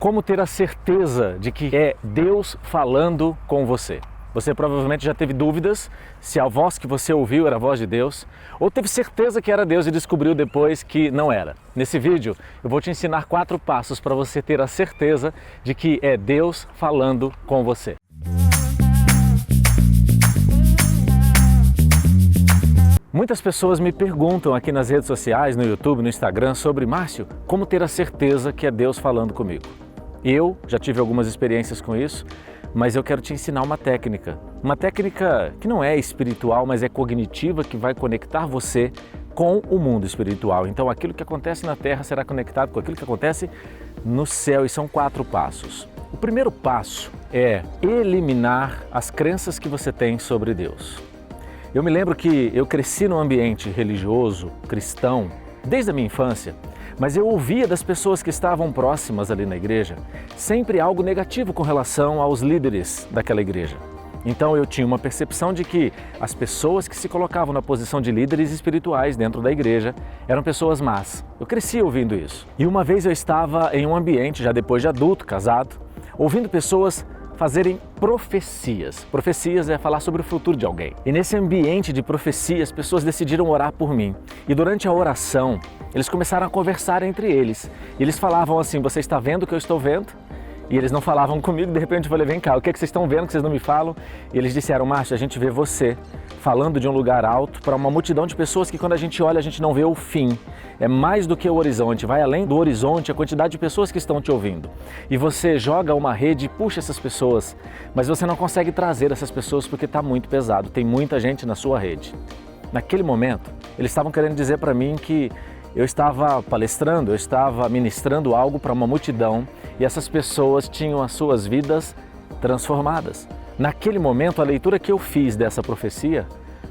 Como ter a certeza de que é Deus falando com você? Você provavelmente já teve dúvidas se a voz que você ouviu era a voz de Deus, ou teve certeza que era Deus e descobriu depois que não era. Nesse vídeo eu vou te ensinar 4 passos para você ter a certeza de que é Deus falando com você. Muitas pessoas me perguntam aqui nas redes sociais, no YouTube, no Instagram, sobre Márcio, como ter a certeza que é Deus falando comigo. Eu já tive algumas experiências com isso, mas eu quero te ensinar uma técnica que não é espiritual, mas é cognitiva, que vai conectar você com o mundo espiritual. Então aquilo que acontece na Terra será conectado com aquilo que acontece no céu, e são 4 passos. O primeiro passo é eliminar as crenças que você tem sobre Deus. Eu me lembro que eu cresci num ambiente religioso, cristão, desde a minha infância, mas eu ouvia das pessoas que estavam próximas ali na igreja sempre algo negativo com relação aos líderes daquela igreja. Então eu tinha uma percepção de que as pessoas que se colocavam na posição de líderes espirituais dentro da igreja eram pessoas más. Eu cresci ouvindo isso. E uma vez eu estava em um ambiente, já depois de adulto, casado, ouvindo pessoas fazerem profecias. Profecias é falar sobre o futuro de alguém. E nesse ambiente de profecia, as pessoas decidiram orar por mim. E durante a oração, eles começaram a conversar entre eles. E eles falavam assim: você está vendo o que eu estou vendo? E eles não falavam comigo. De repente eu falei: vem cá, o que é que vocês estão vendo que vocês não me falam? E eles disseram: Márcio, a gente vê você falando de um lugar alto para uma multidão de pessoas que quando a gente olha, a gente não vê o fim. É mais do que o horizonte, vai além do horizonte a quantidade de pessoas que estão te ouvindo. E você joga uma rede e puxa essas pessoas, mas você não consegue trazer essas pessoas porque está muito pesado, tem muita gente na sua rede. Naquele momento, eles estavam querendo dizer para mim que eu estava palestrando, eu estava ministrando algo para uma multidão e essas pessoas tinham as suas vidas transformadas. Naquele momento, a leitura que eu fiz dessa profecia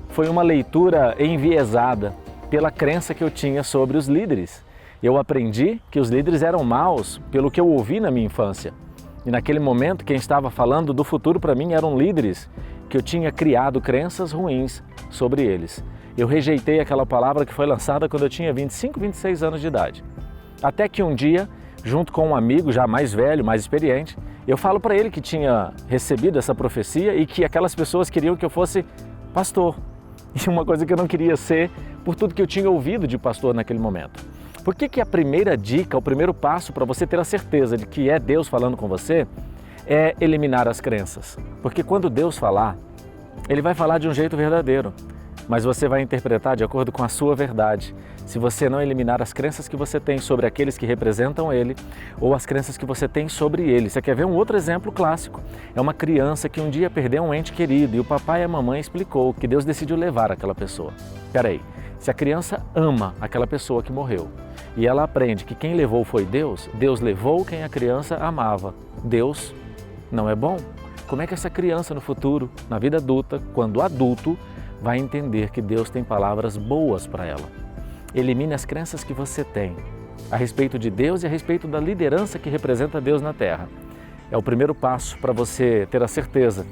foi uma leitura enviesada pela crença que eu tinha sobre os líderes. Eu aprendi que os líderes eram maus pelo que eu ouvi na minha infância. E naquele momento, quem estava falando do futuro para mim eram líderes que eu tinha criado crenças ruins sobre eles. Eu rejeitei aquela palavra que foi lançada quando eu tinha 25, 26 anos de idade. Até que um dia, junto com um amigo já mais velho, mais experiente, eu falo para ele que tinha recebido essa profecia e que aquelas pessoas queriam que eu fosse pastor. E uma coisa que eu não queria ser por tudo que eu tinha ouvido de pastor naquele momento. Por que a primeira dica, o primeiro passo para você ter a certeza de que é Deus falando com você é eliminar as crenças? Porque quando Deus falar, Ele vai falar de um jeito verdadeiro, mas você vai interpretar de acordo com a sua verdade. Se você não eliminar as crenças que você tem sobre aqueles que representam Ele ou as crenças que você tem sobre Ele. Você quer ver um outro exemplo clássico? É uma criança que um dia perdeu um ente querido e o papai e a mamãe explicou que Deus decidiu levar aquela pessoa. Peraí, se a criança ama aquela pessoa que morreu e ela aprende que quem levou foi Deus, Deus levou quem a criança amava. Deus não é bom? Como é que essa criança no futuro, na vida adulta, quando adulto, vai entender que Deus tem palavras boas para ela? Elimine as crenças que você tem a respeito de Deus e a respeito da liderança que representa Deus na Terra. É o primeiro passo para você ter a certeza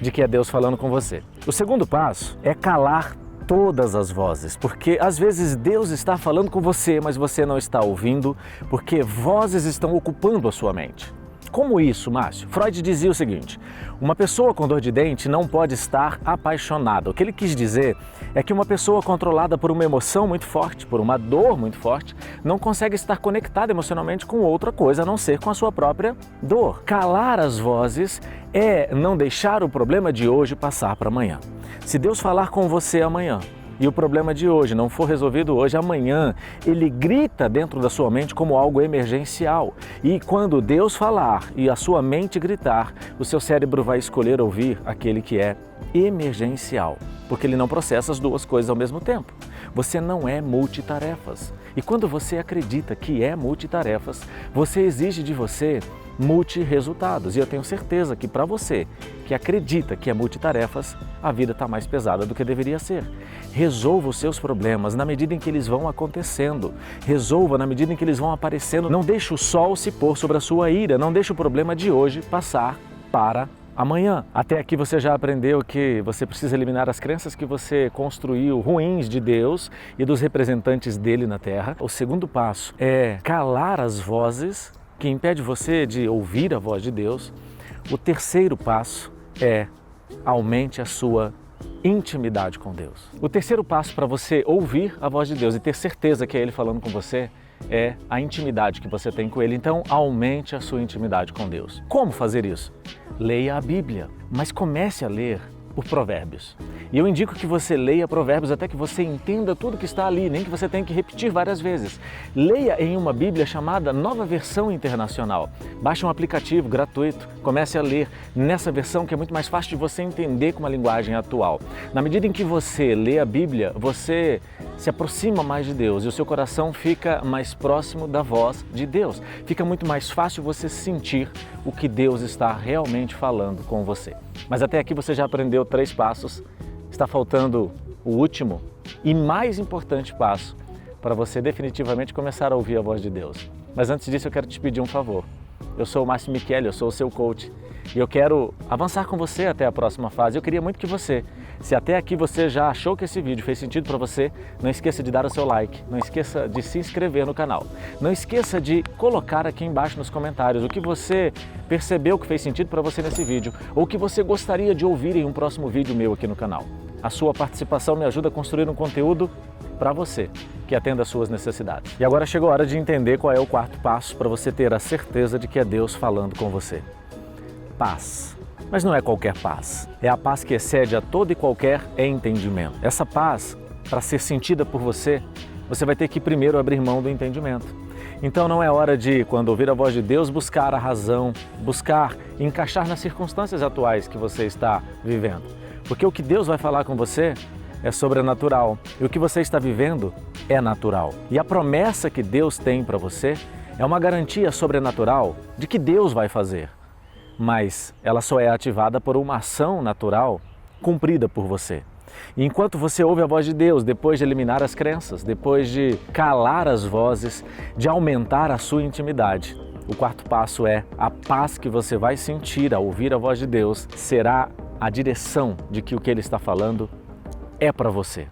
de que é Deus falando com você. O segundo passo é calar todas as vozes, porque às vezes Deus está falando com você, mas você não está ouvindo, porque vozes estão ocupando a sua mente. Como isso, Márcio? Freud dizia o seguinte: uma pessoa com dor de dente não pode estar apaixonada. O que ele quis dizer é que uma pessoa controlada por uma emoção muito forte, por uma dor muito forte, não consegue estar conectada emocionalmente com outra coisa a não ser com a sua própria dor. Calar as vozes é não deixar o problema de hoje passar para amanhã. Se Deus falar com você amanhã, e o problema de hoje não for resolvido hoje, amanhã ele grita dentro da sua mente como algo emergencial. E quando Deus falar e a sua mente gritar, o seu cérebro vai escolher ouvir aquele que é emergencial, porque ele não processa as duas coisas ao mesmo tempo. Você não é multitarefas. E quando você acredita que é multitarefas, você exige de você multiresultados. E eu tenho certeza que para você que acredita que é multitarefas, a vida está mais pesada do que deveria ser. Resolva os seus problemas na medida em que eles vão acontecendo. Resolva na medida em que eles vão aparecendo. Não deixe o sol se pôr sobre a sua ira. Não deixe o problema de hoje passar para amanhã. Até aqui você já aprendeu que você precisa eliminar as crenças que você construiu ruins de Deus e dos representantes dele na Terra. O segundo passo é calar as vozes que impede você de ouvir a voz de Deus, o terceiro passo é aumente a sua intimidade com Deus. O terceiro passo para você ouvir a voz de Deus e ter certeza que é Ele falando com você é a intimidade que você tem com Ele. Então, aumente a sua intimidade com Deus. Como fazer isso? Leia a Bíblia, mas comece a ler por Provérbios. E eu indico que você leia Provérbios até que você entenda tudo que está ali, nem que você tenha que repetir várias vezes. Leia em uma Bíblia chamada Nova Versão Internacional. Baixe um aplicativo gratuito, comece a ler nessa versão que é muito mais fácil de você entender com uma linguagem atual. Na medida em que você lê a Bíblia, você se aproxima mais de Deus e o seu coração fica mais próximo da voz de Deus. Fica muito mais fácil você sentir o que Deus está realmente falando com você. Mas até aqui você já aprendeu 3 passos. Está faltando o último e mais importante passo para você definitivamente começar a ouvir a voz de Deus. Mas antes disso eu quero te pedir um favor. Eu sou o Márcio Micheli, eu sou o seu coach e eu quero avançar com você até a próxima fase. Eu queria muito que você, se até aqui você já achou que esse vídeo fez sentido para você, não esqueça de dar o seu like, não esqueça de se inscrever no canal. Não esqueça de colocar aqui embaixo nos comentários o que você percebeu que fez sentido para você nesse vídeo ou o que você gostaria de ouvir em um próximo vídeo meu aqui no canal. A sua participação me ajuda a construir um conteúdo para você, que atenda às suas necessidades. E agora chegou a hora de entender qual é o 4º passo para você ter a certeza de que é Deus falando com você. Paz. Mas não é qualquer paz. É a paz que excede a todo e qualquer entendimento. Essa paz, para ser sentida por você, você vai ter que primeiro abrir mão do entendimento. Então não é hora de, quando ouvir a voz de Deus, buscar a razão, buscar encaixar nas circunstâncias atuais que você está vivendo. Porque o que Deus vai falar com você é sobrenatural e o que você está vivendo é natural. E a promessa que Deus tem para você é uma garantia sobrenatural de que Deus vai fazer. Mas ela só é ativada por uma ação natural cumprida por você. E enquanto você ouve a voz de Deus, depois de eliminar as crenças, depois de calar as vozes, de aumentar a sua intimidade, o 4º passo é a paz que você vai sentir ao ouvir a voz de Deus será a direção de que o que Ele está falando é para você.